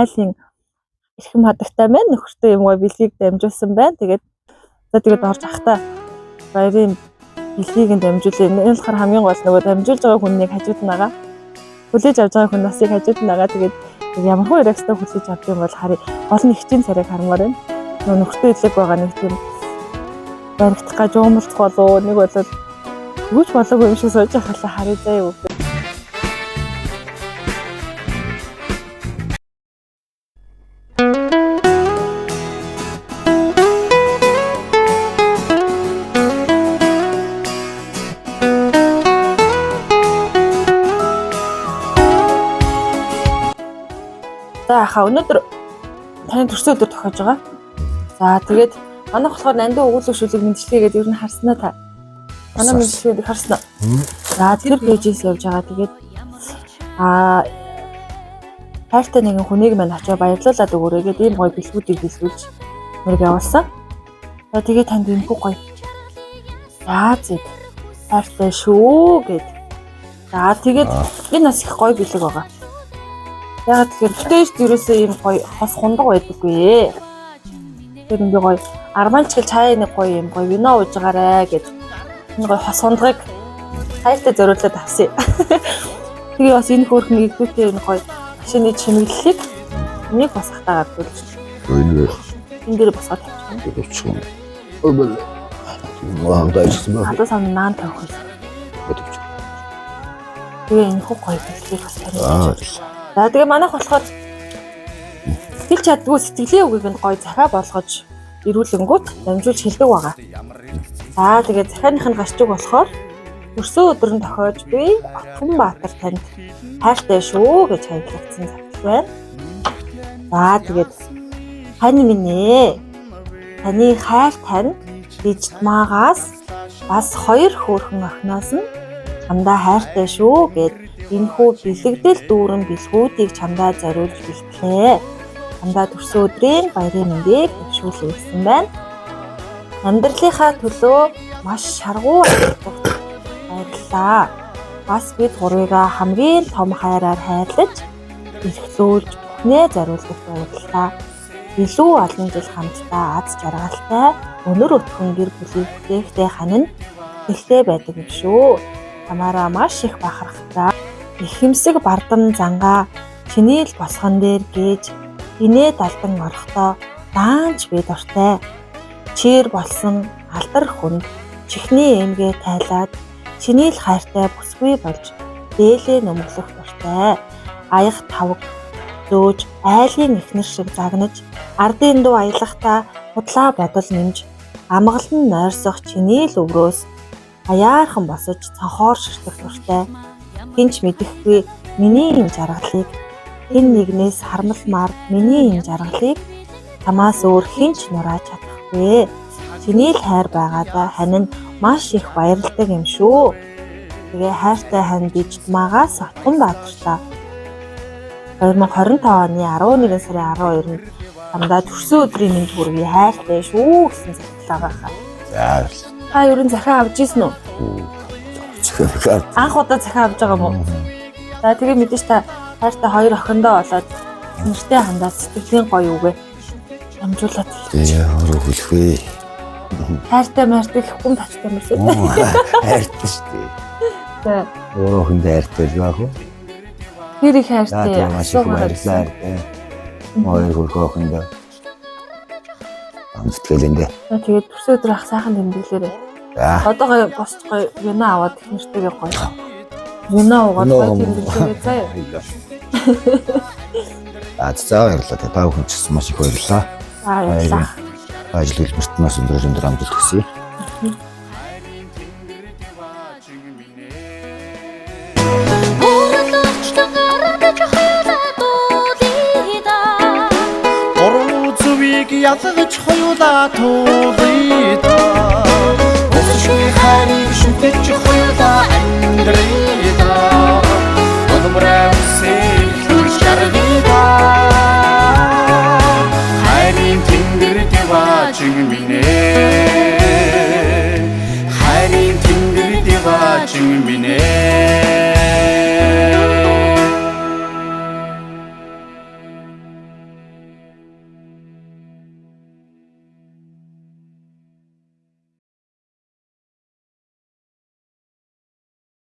айлын эрхэм хадагтай байна. Нөхөртөө юм гоо бэлгийг дамжуулсан байна. Тэгээд орж ахта баярын бэлгийг нь дамжуулъя. Энэ болохоор хамгийн гол нөгөө дамжуулж байгаа хүнийг хажууд нагаа хүлээж авч байгаа хүн насыг хажууд нагаа тэгээд ямар хөө реакцтай хүлээж авдаг юм бол харъя. Гол нь ихчийн царайг хармаар байна. Нөгөө нөхөртөө идлэг байгаа нэг тийм баригдах гэж уумалцах болов нэг бол юуч болоогүй юм шиг сууж ахлаа харъя заа юу. За хаа өнөөдөр таны төрсөн өдөр тохиож байгаа. За тэгээд манайх болохоор нандин өгүүлбэр шүлэг мэдлэгээ гэдэг ер нь харснаа та. Манай мэдлэгийг харснаа. За тэр пэйжээс явж байгаа. Тэгээд хайртай нэгэн хүнийг мань очоо баярлуулад өгөөрэй гэдэг ийм гоё бэлгүүдийг бэлгүүлж мөрөг явуулсан. За тэгээд танд энэ гоё. За зэг хайртай шүү гэд. За тэгээд энэ бас их гоё бэлэг байгаа. Яг тэгэхээр бүтээч ерөөсөө ийм гоё хос хундаг байдаггүй. Тэр энэ гоё арманчгал чай нэг гоё юм гоё вино ууж байгаарэ гэж энэ гоё хос хундагыг хайртай зориулаад авсан. Тэгээ бас энэ хөөрхөн игдүүтэй энэ гоё машины чимэглэлийг нэг бас хатаагаад дүүлж. Энэ дээр бас тавьчихсан. Өвөл. Хадаа сан наан тавих. Тэгээ энэ хөө гоё бэлгийг бас тавьчихсан. За тэгээ манайх болохоор хэлж чаддгүй сэтгэлийн үгийг нь гоё захаа болгож ирүүлэнгүүт дамжуулж хэлдэг байгаа. За тэгээ захааных нь гарчиг болохоор төрсөн өдөр нь тохиож би Отгонбаатар танд хайртай шүү гэж хаягдсан захиал байна. За тэгээд тань минь ээ. Таны хайр тань Дижитмагаас бас 2 хөөрхөн охиноос нь чамдаа хайртай шүү гэд энэхүү бэлэгдэл дүүрэн бэлгүүдийг чамдаа зориулж бэлтлээ. Чамдаа төрсөн өдрийн баярын мэндийг өгшүүлсэн байна. Амьдралынхаа төлөө маш шаргуу баярлалаа. Бас бид гурвыгаа хамгийн том хайраар хайрлаж, эрхлүүлж бүхнээ зориулдаг баярлалаа. Илүү олон жил хамтдаа аз жаргалтай өнөр өтгөн гэр бүлийг бүтээхтэй хань хэлтэй байдаг юм шүү. Тамаараа маш их бахархдаг. Ихэмсэг бардан зангаа чиний л босгон дээр гээж инээ далдан орохдоо даанч би дуртай. Чир болсон алдар хүнд чихний эмгээ тайлаад чиний л хайртай бүсгүй болж дээлээ нөмөглөх дуртай. Аяг тавг зөөж айлын ихнэр шиг загнаж ардын дуу аялахдаа худлаа бодол нэмж амгалан нойрсох чиний л өврөөс аяархан босож цанхоор ширтэх дуртай. Хинч мэдэхгүй миний энэ жаргалыг хэн нэгнээс харамлмаар миний энэ жаргалыг тамаас өөр хинч нурааж чадахгүй. Чиний л хайр байгаадаа хань нь маш их баярлдаг юм шүү. Тэгээ хайртай хань Дижитмагаас Отгонбаатартаа 2025 оны 11 сарын 12-нд чамдаа төрсөн өдрийн мэнд хүргэе хайртай шүү гэсэн захиалгаа байгаа. За. Та ерөн захиа авч ирсэн үү? Анх удаа захиа авч байгаа юм уу? За тэгээ мэдээж та хайртай 2 охиндоо болоод нэртэй хандаад сэтгэлийн гоё үгээ амжуулаад хэлж. Яа өөрөө хүлхвээ. Хайртай мартыг хүн тачтай мэрсэн. Хайртай шүү дээ. За. Өөрөө хүнд хайртай л яах вэ? Тэр их хайртай. Маш их баярлалаа. Хоёр хөргөө охиндоо. Амтгэлэндээ. Тэгээд төрсөн өдөр ах сайхан тэмдэглээрээ. Одоо босч гоё вино аваад их нэртэйгээ гоё. Вино уугаад гоё тэмдэглээрээ заяа. За баярлалаа. Та бүхэн ч маш их баярлалаа. Баярлалаа. Ажил хэлбэрт маш өндөр амжилт хүсье. Ялгаж хоёулаа туулъя. Өчигний хайрыг шүтэж хоёулаа амьдрия. Одомраа үсээ хүч чарга